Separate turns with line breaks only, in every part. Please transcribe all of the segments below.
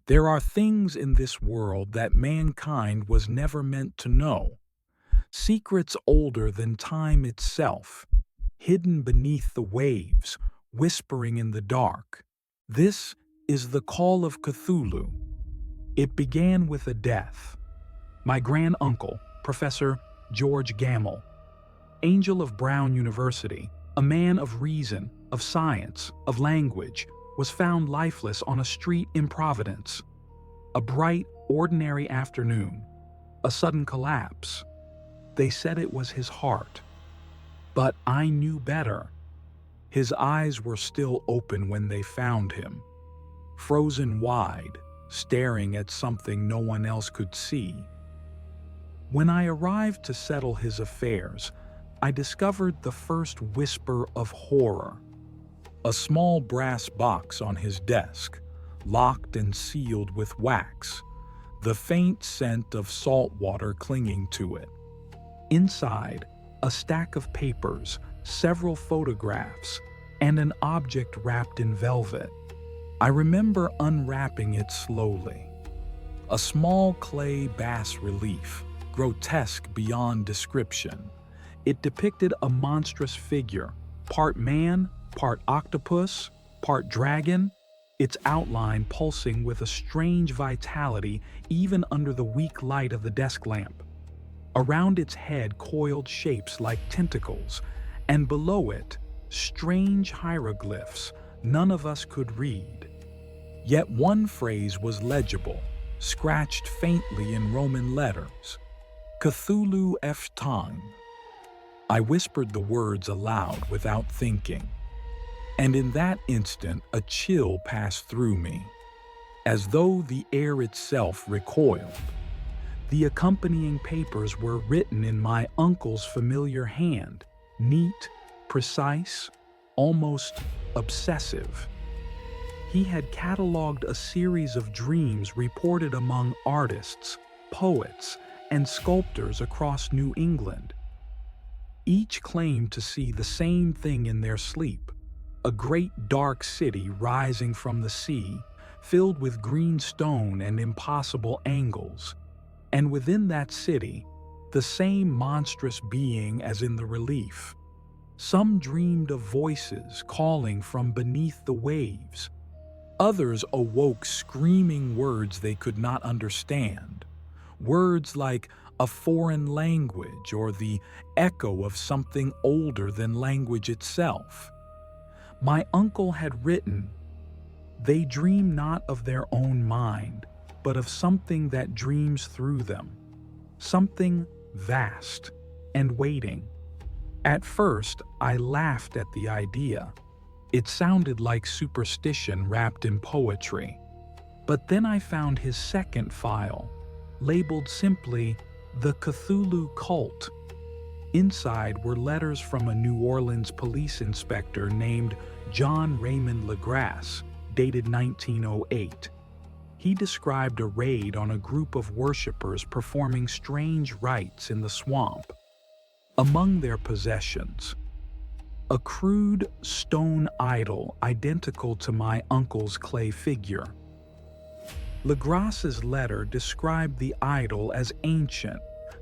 There are things in this world that mankind was never meant to know, secrets older than time itself, hidden beneath the waves, whispering in the dark. This is the Call of Cthulhu. It began with a death. My granduncle, Professor George Gammell, Angel of Brown University, a man of reason, of science, of language, was found lifeless on a street in Providence. A bright, ordinary afternoon. A sudden collapse. They said it was his heart. But I knew better. His eyes were still open when they found him, frozen wide, staring at something no one else could see. When I arrived to settle his affairs, I discovered the first whisper of horror. A small brass box on his desk, locked and sealed with wax, the faint scent of salt water clinging to it. Inside, a stack of papers, several photographs, and an object wrapped in velvet. I remember unwrapping it slowly. A small clay bas-relief, grotesque beyond description. It depicted a monstrous figure, part man, part octopus, part dragon, its outline pulsing with a strange vitality even under the weak light of the desk lamp. Around its head coiled shapes like tentacles, and below it, strange hieroglyphs none of us could read. Yet one phrase was legible, scratched faintly in Roman letters. Cthulhu Ftang. I whispered the words aloud without thinking. And in that instant, a chill passed through me, as though the air itself recoiled. The accompanying papers were written in my uncle's familiar hand, neat, precise, almost obsessive. He had cataloged a series of dreams reported among artists, poets, and sculptors across New England. Each claimed to see the same thing in their sleep, a great dark city rising from the sea, filled with green stone and impossible angles. And within that city, the same monstrous being as in the relief. Some dreamed of voices calling from beneath the waves. Others awoke screaming words they could not understand. Words like a foreign language or the echo of something older than language itself. My uncle had written, "They dream not of their own mind, but of something that dreams through them, something vast and waiting." At first, I laughed at the idea. It sounded like superstition wrapped in poetry. But then I found his second file, labeled simply The Cthulhu Cult. Inside were letters from a New Orleans police inspector named John Raymond LaGrasse, dated 1908. He described a raid on a group of worshippers performing strange rites in the swamp. Among their possessions, a crude stone idol identical to my uncle's clay figure. LaGrasse's letter described the idol as ancient,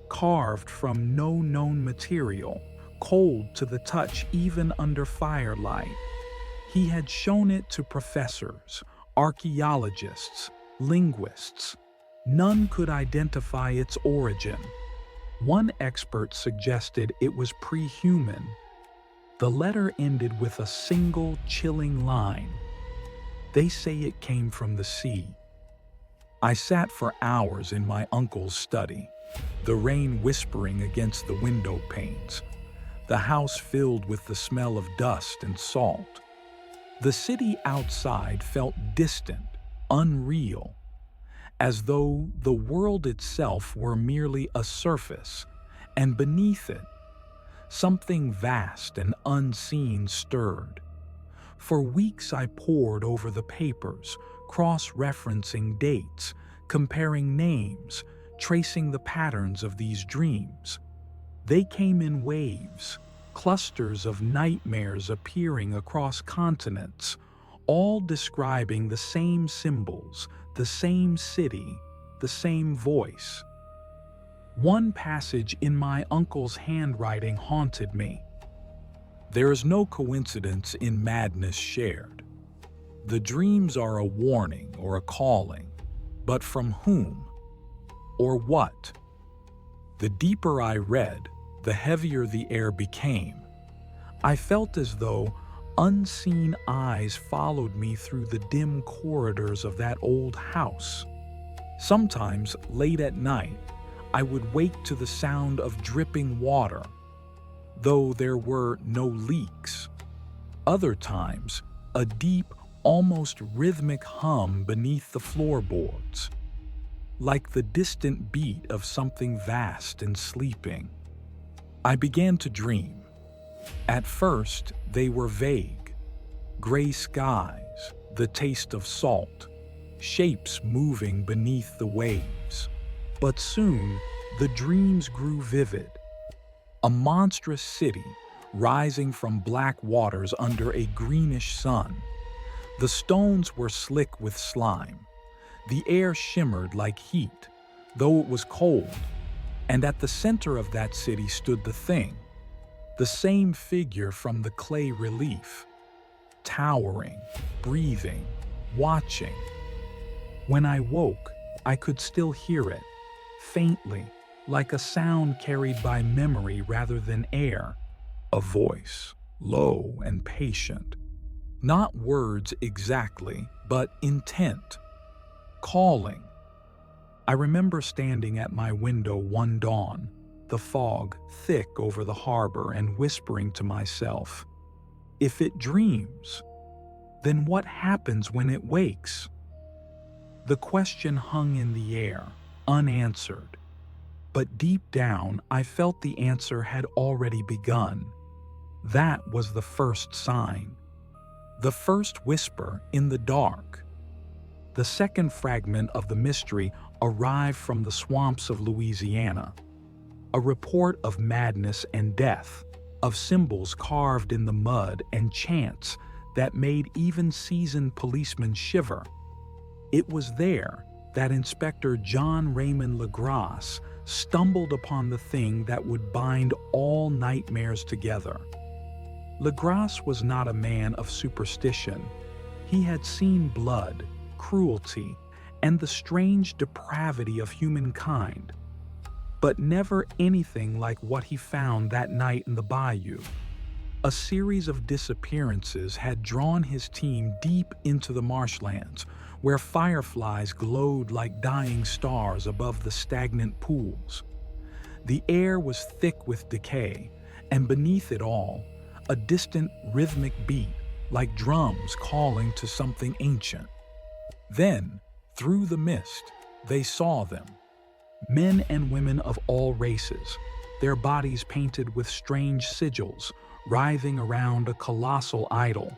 carved from no known material, cold to the touch even under firelight. He had shown it to professors, archaeologists, linguists. None could identify its origin. One expert suggested it was pre-human. The letter ended with a single chilling line. "They say it came from the sea." I sat for hours in my uncle's study, the rain whispering against the window panes, the house filled with the smell of dust and salt. The city outside felt distant, unreal, as though the world itself were merely a surface, and beneath it, something vast and unseen stirred. For weeks I pored over the papers, cross-referencing dates, comparing names, tracing the patterns of these dreams. They came in waves, clusters of nightmares appearing across continents, all describing the same symbols, the same city, the same voice. One passage in my uncle's handwriting haunted me. There is no coincidence in madness shared. The dreams are a warning or a calling, but from whom or what? The deeper I read, the heavier the air became. I felt as though unseen eyes followed me through the dim corridors of that old house. Sometimes, late at night, I would wake to the sound of dripping water, though there were no leaks. Other times, a deep, almost rhythmic hum beneath the floorboards, like the distant beat of something vast and sleeping. I began to dream. At first, they were vague. Gray skies, the taste of salt, shapes moving beneath the waves. But soon, the dreams grew vivid. A monstrous city rising from black waters under a greenish sun. The stones were slick with slime. The air shimmered like heat, though it was cold. And at the center of that city stood the thing, the same figure from the clay relief, towering, breathing, watching. When I woke, I could still hear it, faintly, like a sound carried by memory rather than air. A voice, low and patient. Not words exactly, but intent. Calling. I remember standing at my window one dawn, the fog thick over the harbor, and whispering to myself, if it dreams, then what happens when it wakes? The question hung in the air, unanswered. But deep down, I felt the answer had already begun. That was the first sign. The first whisper in the dark. The second fragment of the mystery arrived from the swamps of Louisiana. A report of madness and death, of symbols carved in the mud and chants that made even seasoned policemen shiver. It was there that Inspector John Raymond LaGrasse stumbled upon the thing that would bind all nightmares together. LaGrasse was not a man of superstition. He had seen blood, cruelty, and the strange depravity of humankind, but never anything like what he found that night in the bayou. A series of disappearances had drawn his team deep into the marshlands, where fireflies glowed like dying stars above the stagnant pools. The air was thick with decay, and beneath it all, a distant rhythmic beat, like drums calling to something ancient. Then, through the mist, they saw them. Men and women of all races, their bodies painted with strange sigils, writhing around a colossal idol.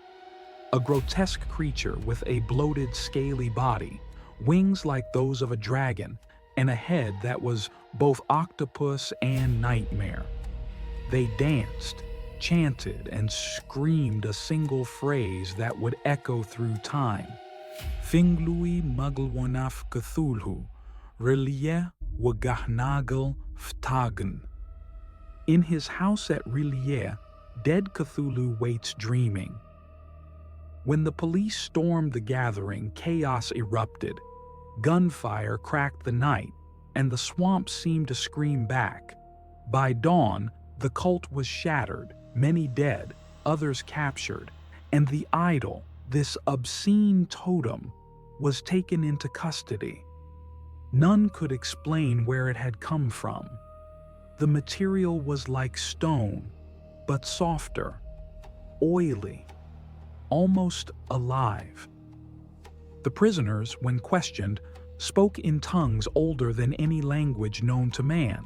A grotesque creature with a bloated, scaly body, wings like those of a dragon, and a head that was both octopus and nightmare. They danced, chanted, and screamed a single phrase that would echo through time. Finglui Mugglewanaf Cthulhu, Relie Wagahnagel Ftagen. In his house at Relie, dead Cthulhu waits dreaming. When the police stormed the gathering, chaos erupted. Gunfire cracked the night, and the swamp seemed to scream back. By dawn, the cult was shattered, many dead, others captured, and the idol, this obscene totem, was taken into custody. None could explain where it had come from. The material was like stone, but softer, oily, almost alive. The prisoners, when questioned, spoke in tongues older than any language known to man.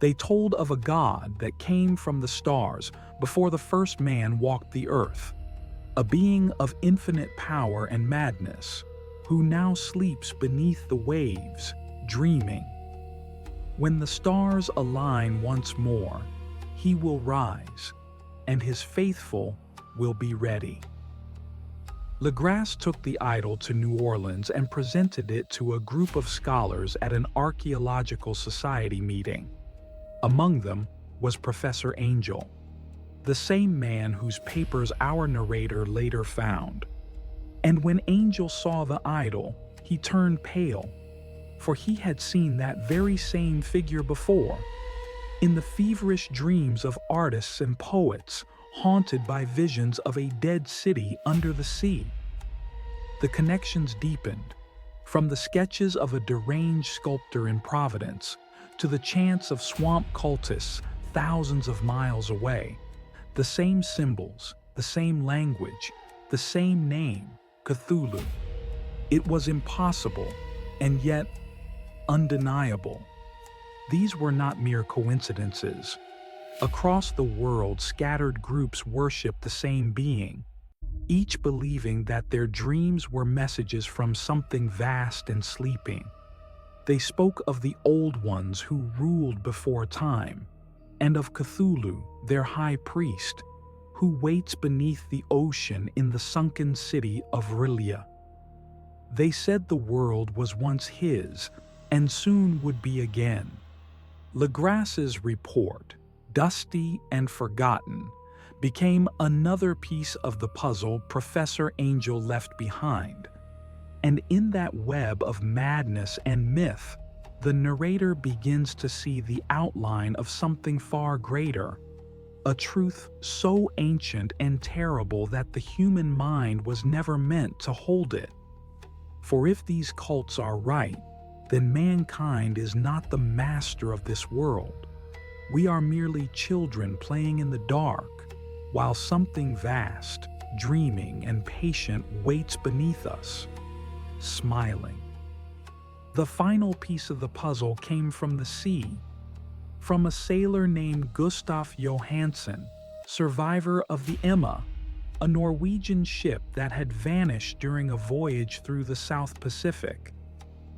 They told of a god that came from the stars before the first man walked the earth, a being of infinite power and madness, who now sleeps beneath the waves, dreaming. When the stars align once more, he will rise, and his faithful will be ready. Legras took the idol to New Orleans and presented it to a group of scholars at an archaeological society meeting. Among them was Professor Angel, the same man whose papers our narrator later found. And when Angel saw the idol, he turned pale, for he had seen that very same figure before, in the feverish dreams of artists and poets, haunted by visions of a dead city under the sea. The connections deepened, from the sketches of a deranged sculptor in Providence to the chants of swamp cultists thousands of miles away. The same symbols, the same language, the same name, Cthulhu. It was impossible, and yet undeniable. These were not mere coincidences. Across the world, scattered groups worshiped the same being, each believing that their dreams were messages from something vast and sleeping. They spoke of the old ones who ruled before time, and of Cthulhu, their high priest, who waits beneath the ocean in the sunken city of Rilia. They said the world was once his, and soon would be again. Legras's report, dusty and forgotten, became another piece of the puzzle Professor Angel left behind. And in that web of madness and myth, the narrator begins to see the outline of something far greater, a truth so ancient and terrible that the human mind was never meant to hold it. For if these cults are right, then mankind is not the master of this world. We are merely children playing in the dark, while something vast, dreaming, and patient waits beneath us, smiling. The final piece of the puzzle came from the sea, from a sailor named Gustav Johansen, survivor of the Emma, a Norwegian ship that had vanished during a voyage through the South Pacific.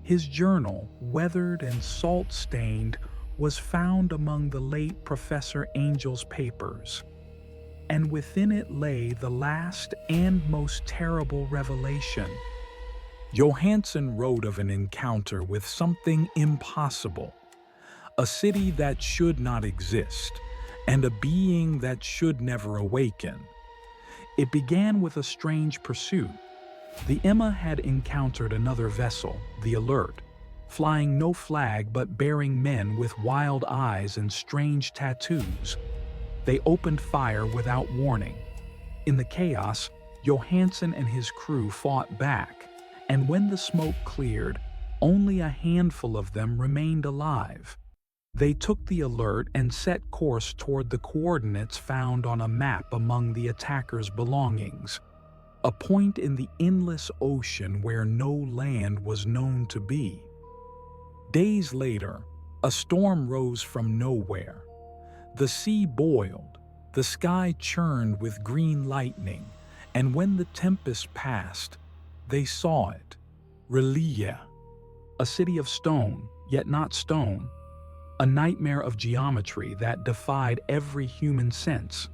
His journal, weathered and salt-stained, was found among the late Professor Angel's papers, and within it lay the last and most terrible revelation. Johansen wrote of an encounter with something impossible, a city that should not exist, and a being that should never awaken. It began with a strange pursuit. The Emma had encountered another vessel, the Alert, flying no flag but bearing men with wild eyes and strange tattoos. They opened fire without warning. In the chaos, Johansen and his crew fought back, and when the smoke cleared, only a handful of them remained alive. They took the Alert and set course toward the coordinates found on a map among the attackers' belongings, a point in the endless ocean where no land was known to be. Days later, a storm rose from nowhere. The sea boiled, the sky churned with green lightning, and when the tempest passed, they saw it. Rilia, a city of stone, yet not stone, a nightmare of geometry that defied every human sense.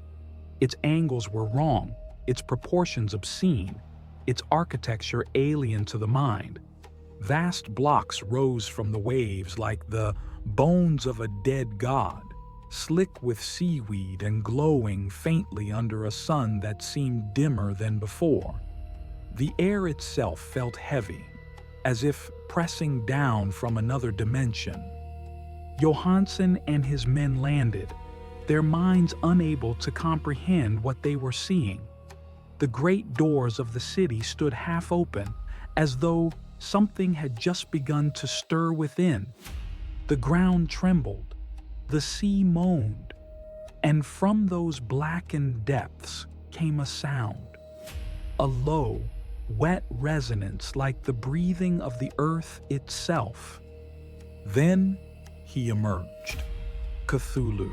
Its angles were wrong, its proportions obscene, its architecture alien to the mind. Vast blocks rose from the waves like the bones of a dead god, slick with seaweed and glowing faintly under a sun that seemed dimmer than before. The air itself felt heavy, as if pressing down from another dimension. Johansen and his men landed, their minds unable to comprehend what they were seeing. The great doors of the city stood half open, as though something had just begun to stir within. The ground trembled, the sea moaned, and from those blackened depths came a sound, a low, wet resonance like the breathing of the earth itself. Then he emerged, Cthulhu.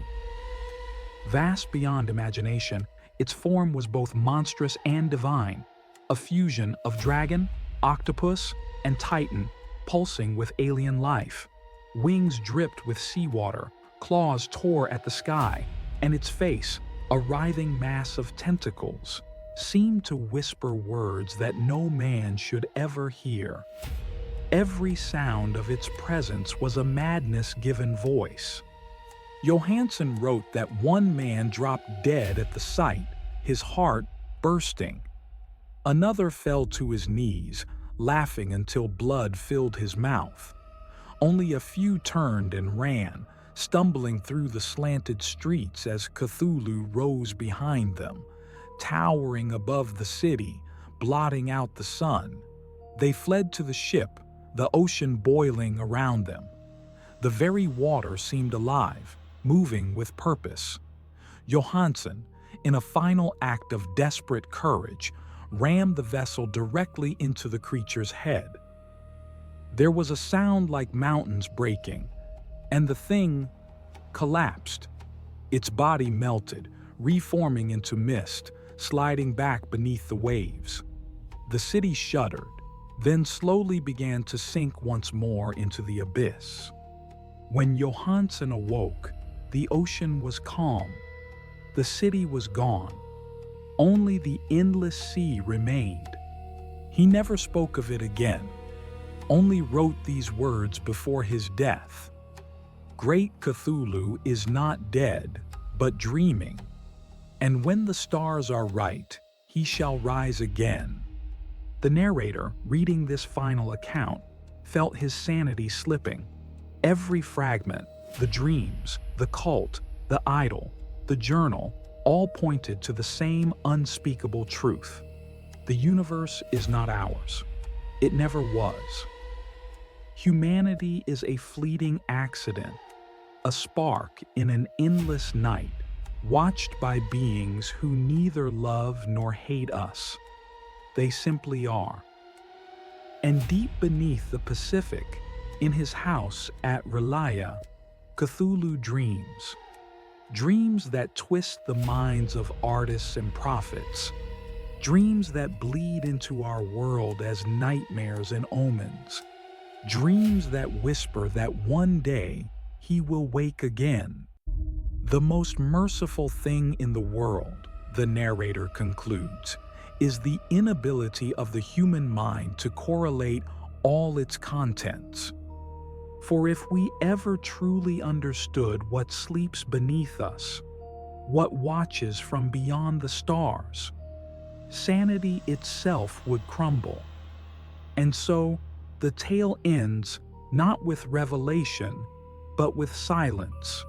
Vast beyond imagination, its form was both monstrous and divine, a fusion of dragon, octopus, and titan, pulsing with alien life. Wings dripped with seawater, claws tore at the sky, and its face, a writhing mass of tentacles. seemed to whisper words that no man should ever hear. Every sound of its presence was a madness given voice. Johansen wrote that one man dropped dead at the sight, his heart bursting. Another fell to his knees, laughing until blood filled his mouth. Only a few turned and ran, stumbling through the slanted streets as Cthulhu rose behind them, towering above the city, blotting out the sun. They fled to the ship, the ocean boiling around them. The very water seemed alive, moving with purpose. Johansen, in a final act of desperate courage, rammed the vessel directly into the creature's head. There was a sound like mountains breaking, and the thing collapsed. Its body melted, reforming into mist, sliding back beneath the waves. The city shuddered, then slowly began to sink once more into the abyss. When Johansen awoke, the ocean was calm. The city was gone. Only the endless sea remained. He never spoke of it again, only wrote these words before his death. Great Cthulhu is not dead, but dreaming. And when the stars are right, he shall rise again. The narrator, reading this final account, felt his sanity slipping. Every fragment, the dreams, the cult, the idol, the journal, all pointed to the same unspeakable truth. The universe is not ours. It never was. Humanity is a fleeting accident, a spark in an endless night, watched by beings who neither love nor hate us. They simply are. And deep beneath the Pacific, in his house at Relaya, Cthulhu dreams. Dreams that twist the minds of artists and prophets. Dreams that bleed into our world as nightmares and omens. Dreams that whisper that one day he will wake again. The most merciful thing in the world, the narrator concludes, is the inability of the human mind to correlate all its contents. For if we ever truly understood what sleeps beneath us, what watches from beyond the stars, sanity itself would crumble. And so, the tale ends not with revelation, but with silence.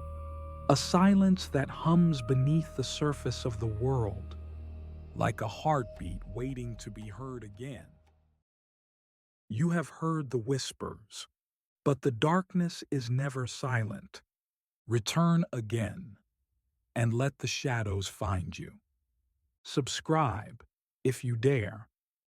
A silence that hums beneath the surface of the world, like a heartbeat waiting to be heard again. You have heard the whispers, but the darkness is never silent. Return again, and let the shadows find you. Subscribe, if you dare,